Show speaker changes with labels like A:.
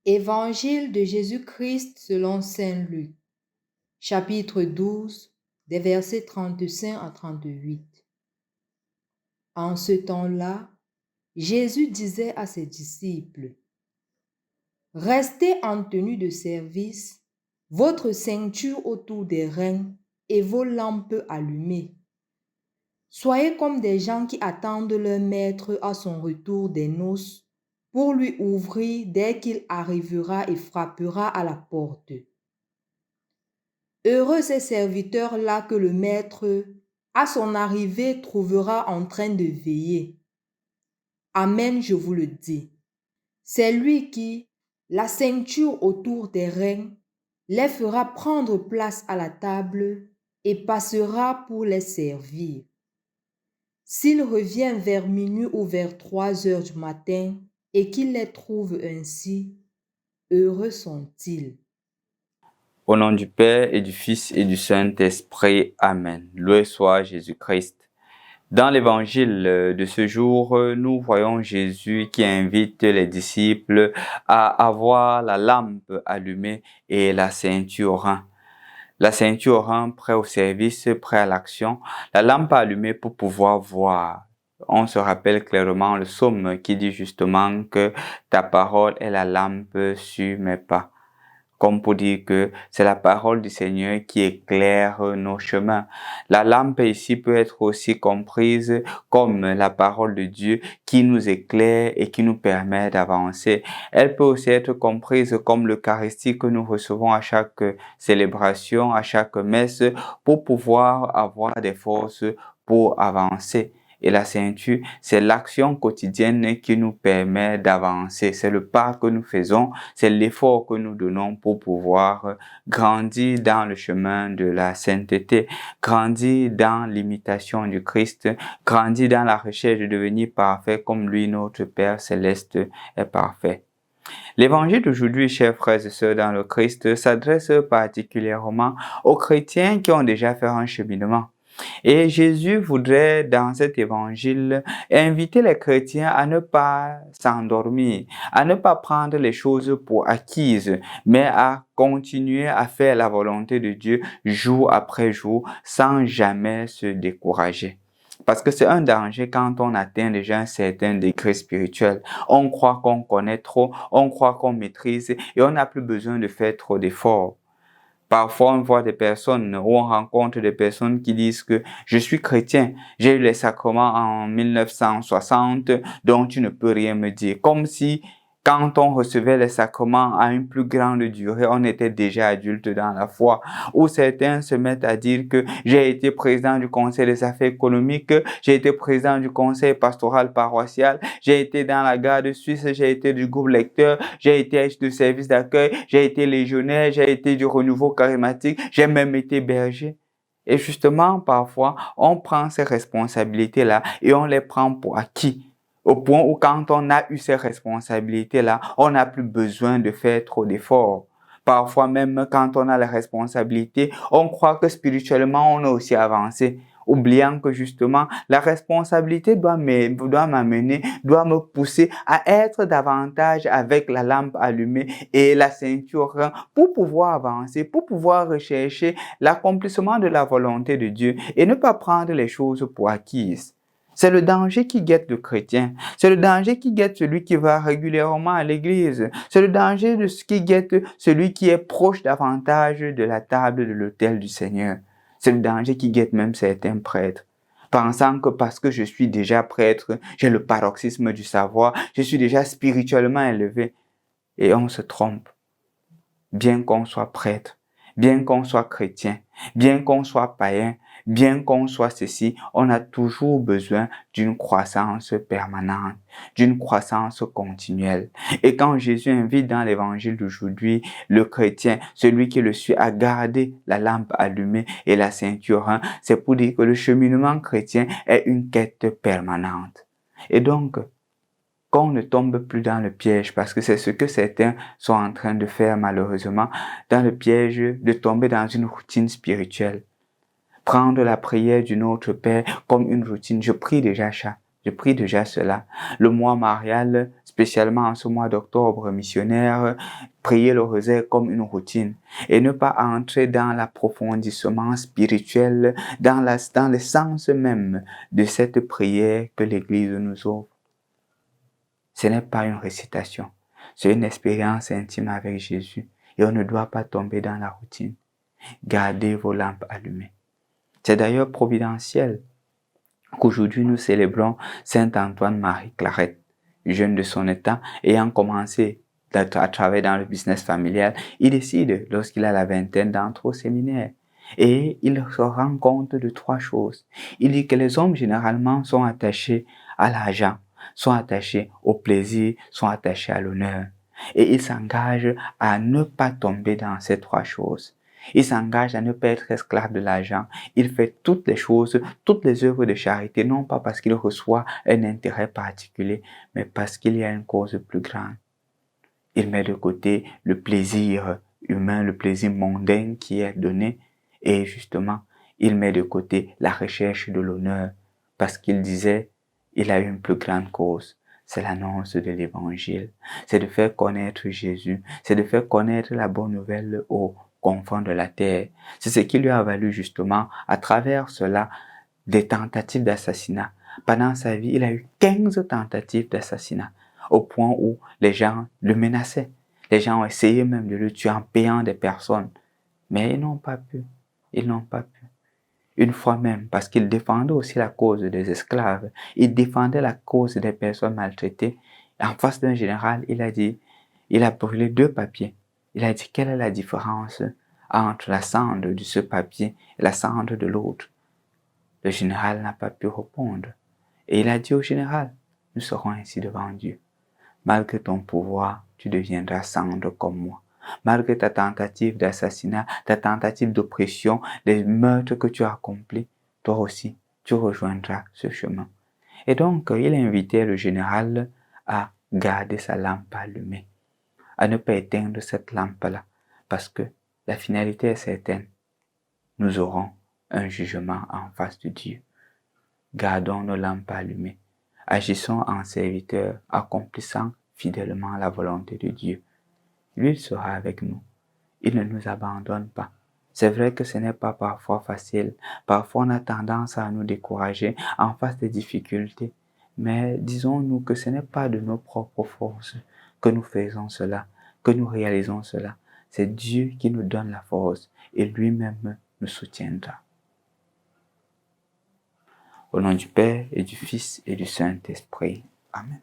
A: Évangile de Jésus-Christ selon saint Luc, chapitre 12, des versets 35 à 38. En ce temps-là, Jésus disait à ses disciples, « Restez en tenue de service, votre ceinture autour des reins et vos lampes allumées. Soyez comme des gens qui attendent leur maître à son retour des noces pour lui ouvrir dès qu'il arrivera et frappera à la porte. Heureux ces serviteurs-là que le maître, à son arrivée, trouvera en train de veiller. Amen, je vous le dis. C'est lui qui, la ceinture autour des reins, les fera prendre place à la table et passera pour les servir. S'il revient vers minuit ou vers 3 heures du matin et qu'il les trouve ainsi, heureux sont-ils. »
B: Au nom du Père et du Fils et du Saint-Esprit. Amen. Loué soit Jésus-Christ. Dans l'évangile de ce jour, nous voyons Jésus qui invite les disciples à avoir la lampe allumée et la ceinture au rein. La ceinture au rein, prêt au service, prêt à l'action. La lampe allumée pour pouvoir voir. On se rappelle clairement le psaume qui dit justement que ta parole est la lampe sur mes pas. Comme pour dire que c'est la parole du Seigneur qui éclaire nos chemins. La lampe ici peut être aussi comprise comme la parole de Dieu qui nous éclaire et qui nous permet d'avancer. Elle peut aussi être comprise comme l'Eucharistie que nous recevons à chaque célébration, à chaque messe, pour pouvoir avoir des forces pour avancer. Et la ceinture, c'est l'action quotidienne qui nous permet d'avancer. C'est le pas que nous faisons, c'est l'effort que nous donnons pour pouvoir grandir dans le chemin de la sainteté, grandir dans l'imitation du Christ, grandir dans la recherche de devenir parfait comme lui, notre Père céleste, est parfait. L'évangile d'aujourd'hui, chers frères et sœurs dans le Christ, s'adresse particulièrement aux chrétiens qui ont déjà fait un cheminement. Et Jésus voudrait, dans cet évangile, inviter les chrétiens à ne pas s'endormir, à ne pas prendre les choses pour acquises, mais à continuer à faire la volonté de Dieu jour après jour, sans jamais se décourager. Parce que c'est un danger quand on atteint déjà un certain degré spirituel. On croit qu'on connaît trop, on croit qu'on maîtrise et on n'a plus besoin de faire trop d'efforts. Parfois, on voit des personnes ou on rencontre des personnes qui disent que je suis chrétien, j'ai eu les sacrements en 1960, donc tu ne peux rien me dire. Comme si quand on recevait les sacrements à une plus grande durée, on était déjà adulte dans la foi. Ou certains se mettent à dire que j'ai été président du conseil des affaires économiques, j'ai été président du conseil pastoral paroissial, j'ai été dans la garde suisse, j'ai été du groupe lecteur, j'ai été de service d'accueil, j'ai été légionnaire, j'ai été du renouveau charismatique, j'ai même été berger. Et justement, parfois, on prend ces responsabilités-là et on les prend pour acquis. Au point où quand on a eu ces responsabilités-là, on n'a plus besoin de faire trop d'efforts. Parfois même, quand on a les responsabilités, on croit que spirituellement, on a aussi avancé, oubliant que justement, la responsabilité doit m'amener, doit me pousser à être davantage avec la lampe allumée et la ceinture pour pouvoir avancer, pour pouvoir rechercher l'accomplissement de la volonté de Dieu et ne pas prendre les choses pour acquises. C'est le danger qui guette le chrétien. C'est le danger qui guette celui qui va régulièrement à l'église. C'est le danger qui guette celui qui est proche davantage de la table de l'autel du Seigneur. C'est le danger qui guette même certains prêtres, pensant que parce que je suis déjà prêtre, j'ai le paroxysme du savoir, je suis déjà spirituellement élevé. Et on se trompe. Bien qu'on soit prêtre, bien qu'on soit chrétien, bien qu'on soit païen, bien qu'on soit ceci, on a toujours besoin d'une croissance permanente, d'une croissance continuelle. Et quand Jésus invite dans l'évangile d'aujourd'hui le chrétien, celui qui le suit, à garder la lampe allumée et la ceinture, c'est pour dire que le cheminement chrétien est une quête permanente. Et donc, qu'on ne tombe plus dans le piège, parce que c'est ce que certains sont en train de faire malheureusement, dans le piège de tomber dans une routine spirituelle. Prendre la prière du Notre Père comme une routine. Je prie déjà ça. Je prie déjà cela. Le mois marial, spécialement en ce mois d'octobre missionnaire, prier le rosaire comme une routine et ne pas entrer dans l'approfondissement spirituel, dans l'essence même de cette prière que l'Église nous offre. Ce n'est pas une récitation, c'est une expérience intime avec Jésus et on ne doit pas tomber dans la routine. Gardez vos lampes allumées. C'est d'ailleurs providentiel qu'aujourd'hui nous célébrons Saint Antoine-Marie Claret, jeune de son état, ayant commencé à travailler dans le business familial. Il décide, lorsqu'il a la vingtaine, d'entrer au séminaire. Et il se rend compte de 3 choses. Il dit que les hommes généralement sont attachés à l'argent, sont attachés au plaisir, sont attachés à l'honneur. Et il s'engage à ne pas tomber dans ces 3 choses. Il s'engage à ne pas être esclave de l'argent. Il fait toutes les choses, toutes les œuvres de charité, non pas parce qu'il reçoit un intérêt particulier, mais parce qu'il y a une cause plus grande. Il met de côté le plaisir humain, le plaisir mondain qui est donné, et justement, il met de côté la recherche de l'honneur, parce qu'il disait, il a une plus grande cause. C'est l'annonce de l'évangile. C'est de faire connaître Jésus. C'est de faire connaître la bonne nouvelle aux confins de la terre. C'est ce qui lui a valu justement, à travers cela, des tentatives d'assassinat. Pendant sa vie, il a eu 15 tentatives d'assassinat, au point où les gens le menaçaient. Les gens ont essayé même de le tuer en payant des personnes. Mais ils n'ont pas pu. Ils n'ont pas pu. Une fois même, parce qu'il défendait aussi la cause des esclaves, il défendait la cause des personnes maltraitées. En face d'un général, il a brûlé 2 papiers. Il a dit, quelle est la différence entre la cendre de ce papier et la cendre de l'autre? Le général n'a pas pu répondre. Et il a dit au général, nous serons ainsi devant Dieu. Malgré ton pouvoir, tu deviendras cendre comme moi. Malgré ta tentative d'assassinat, ta tentative d'oppression, les meurtres que tu as accomplis, toi aussi, tu rejoindras ce chemin. Et donc, il invitait le général à garder sa lampe allumée, à ne pas éteindre cette lampe-là, parce que la finalité est certaine. Nous aurons un jugement en face de Dieu. Gardons nos lampes allumées. Agissons en serviteurs, accomplissant fidèlement la volonté de Dieu. Lui sera avec nous. Il ne nous abandonne pas. C'est vrai que ce n'est pas parfois facile. Parfois on a tendance à nous décourager en face des difficultés. Mais disons-nous que ce n'est pas de nos propres forces que nous faisons cela, que nous réalisons cela. C'est Dieu qui nous donne la force et lui-même nous soutiendra. Au nom du Père et du Fils et du Saint-Esprit. Amen.